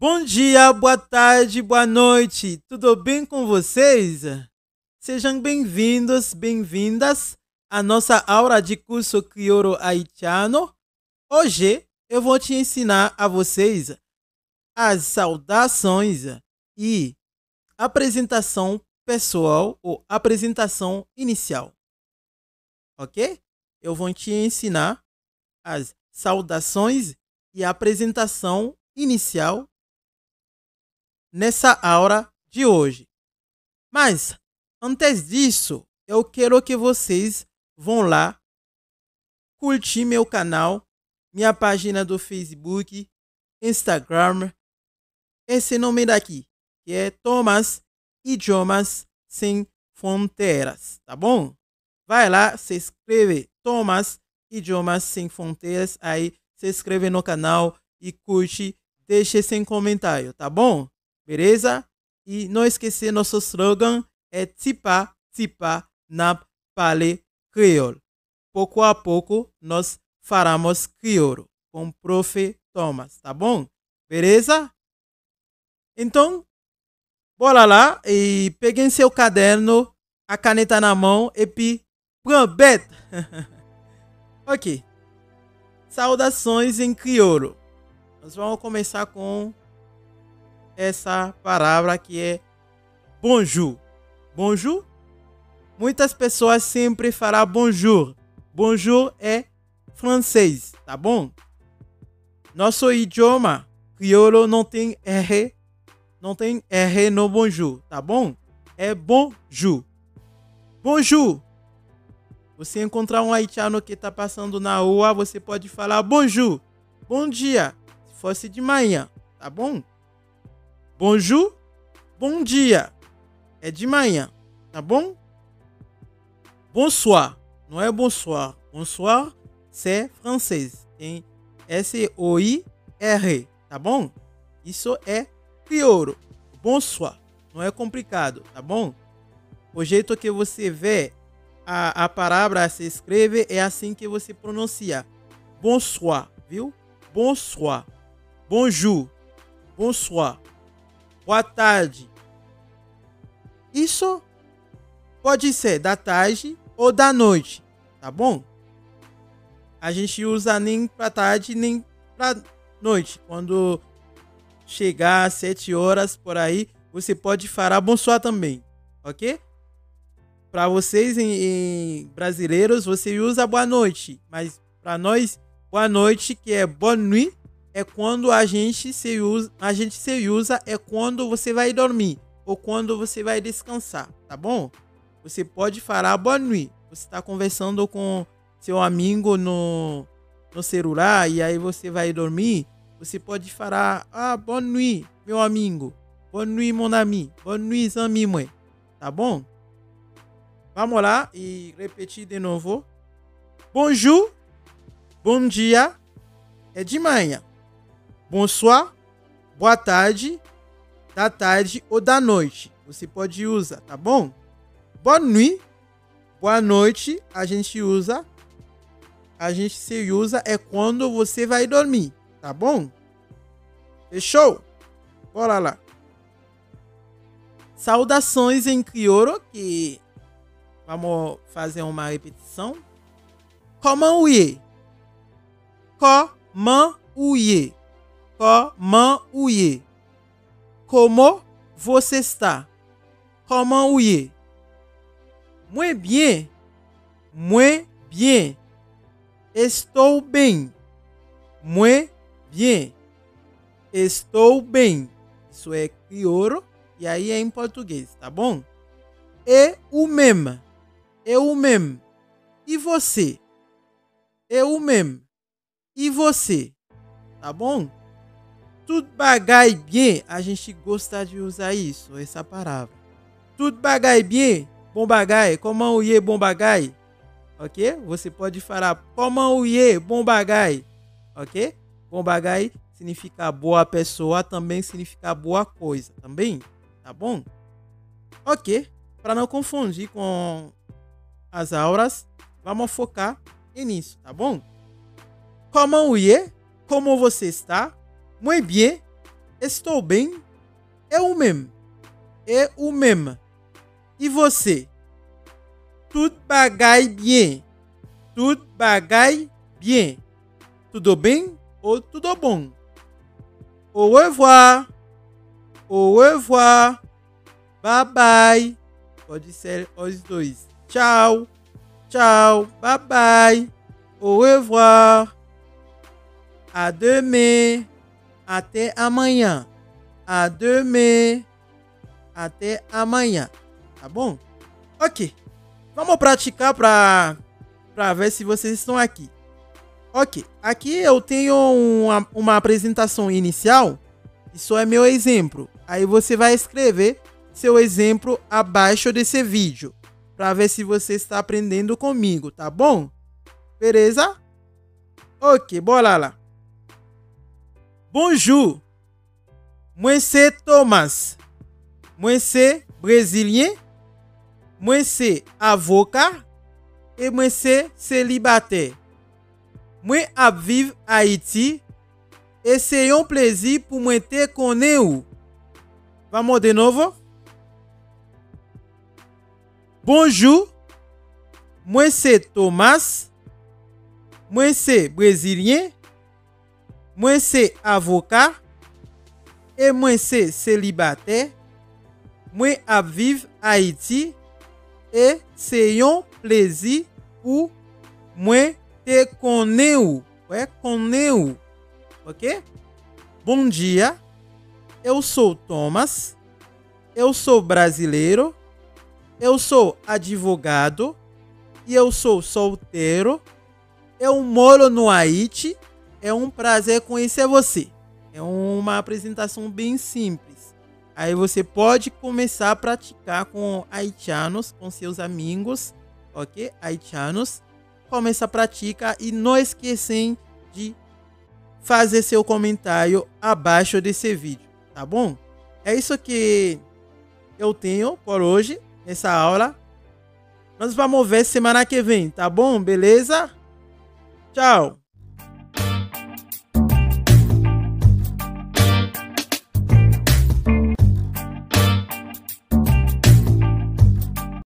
Bom dia, boa tarde, boa noite. Tudo bem com vocês? Sejam bem-vindos, bem-vindas à nossa aula de curso crioulo haitiano. Hoje eu vou te ensinar a vocês as saudações e apresentação pessoal ou apresentação inicial. Ok? Eu vou te ensinar as saudações e apresentação inicial nessa aula de hoje. Mas, antes disso, eu quero que vocês vão lá curtir meu canal, minha página do Facebook, Instagram, esse nome daqui, que é Thomas Idiomas Sem Fronteiras, tá bom? Vai lá, se inscreve, Thomas Idiomas Sem Fronteiras, aí se inscreve no canal e curte, deixe sem comentário, tá bom? Beleza? E não esquecer, nosso slogan é Tipa, Tipa, Nap, Pale, Crioulo. Pouco a pouco, nós faremos crioulo com o Prof. Thomas, tá bom? Beleza? Então, bora lá e peguem seu caderno, a caneta na mão e prambeta. Ok. Saudações em crioulo. Nós vamos começar com essa palavra que é bonjour. Bonjour. Muitas pessoas sempre falam bonjour. Bonjour é francês, tá bom? Nosso idioma crioulo não tem R, no bonjour, tá bom? É bonjour. Bonjour. Você encontrar um haitiano que está passando na rua, você pode falar bonjour. Bom dia. Se fosse de manhã, tá bom? Bonjour, bom dia. É de manhã, tá bom? Bonsoir, não é bonsoir. Bonsoir, c'est francês. Tem S-O-I-R, tá bom? Isso é crioulo. Bonsoir, não é complicado, tá bom? O jeito que você vê a palavra se escreve é assim que você pronuncia. Bonsoir, viu? Bonsoir. Bonjour. Bonsoir. Boa tarde. Isso pode ser da tarde ou da noite, tá bom? A gente usa nem para tarde nem para noite. Quando chegar às 7 horas por aí, você pode falar bonsoir também, ok? Para vocês em brasileiros, você usa boa noite, mas para nós, boa noite, que é bonne nuit, é quando a gente se usa é quando você vai dormir ou quando você vai descansar, tá bom? Você pode falar bonne nuit. Você está conversando com seu amigo no celular e aí você vai dormir. Você pode falar, bonne nuit, meu amigo. Bonne nuit, mon ami. Bonne nuit, ami, mãe. Tá bom? Vamos lá e repetir de novo. Bonjour, bom dia, é de manhã. Bonsoir, boa tarde, da tarde ou da noite. Você pode usar, tá bom? Bonne nuit, boa noite, a gente se usa é quando você vai dormir, tá bom? Fechou? Bora lá. Saudações em crioulo, que vamos fazer uma repetição. Comment vous êtes? Comment vous êtes? Comment vous êtes? Como você está? Comment vous êtes? Muy bien. Muy bien. Estou bem. Muy bien. Estou bem. Isso é crioulo e aí é em português, tá bom? E o mesmo. Eu mesmo. E você? Eu mesmo. E você? Tá bom? Tudo bagay bien. A gente gosta de usar isso, essa palavra. Tudo bagay bien. Bom bagay. Comment vous êtes, bom bagay? Ok? Você pode falar comment vous êtes, bom bagay. Ok? Bom bagay significa boa pessoa, também significa boa coisa. Também? Tá bom? Ok? Para não confundir com as aulas, vamos focar nisso, tá bom? Comment vous êtes? Como você está? Muito bem. Estou bem? Eu mesmo. Eu mesmo. E você? Tudo bagay bien. Tudo bagay bien. Tudo bem ou tudo bom? Au revoir. Au revoir. Bye bye. Pode ser os dois. Tchau. Tchau. Bye bye. Au revoir. À demain. Até amanhã. À demain. Até amanhã. Tá bom? Ok. Vamos praticar para ver se vocês estão aqui. Ok. Aqui eu tenho uma apresentação inicial. Isso é meu exemplo. Aí você vai escrever seu exemplo abaixo desse vídeo. Para ver se você está aprendendo comigo, tá bom? Beleza? Ok, bora lá. Bonjour. Moi c'est Thomas. Moi c'est brésilien. Moi c'est avocat. Et moi c'est célibataire. Moi ap vive Haïti. Et c'est un plaisir pour moi te connaître. Vamos de novo. Bonjour. Moi c'est Thomas. Moi c'est brésilien. Moi c'est avocat. Et moi c'est célibataire. Moi ap vive Haïti. Et c'est un plaisir pour moi te connaître. Ouais, connaître. Ok? Bom dia. Eu sou Thomas. Eu sou brasileiro. Eu sou advogado. E eu sou solteiro. Eu moro no Haiti. É um prazer conhecer você. É uma apresentação bem simples. Aí você pode começar a praticar com haitianos, com seus amigos, ok? Haitianos. Começa a praticar e não esquecem de fazer seu comentário abaixo desse vídeo, tá bom? É isso que eu tenho por hoje, nessa aula. Nós vamos ver semana que vem, tá bom? Beleza? Tchau!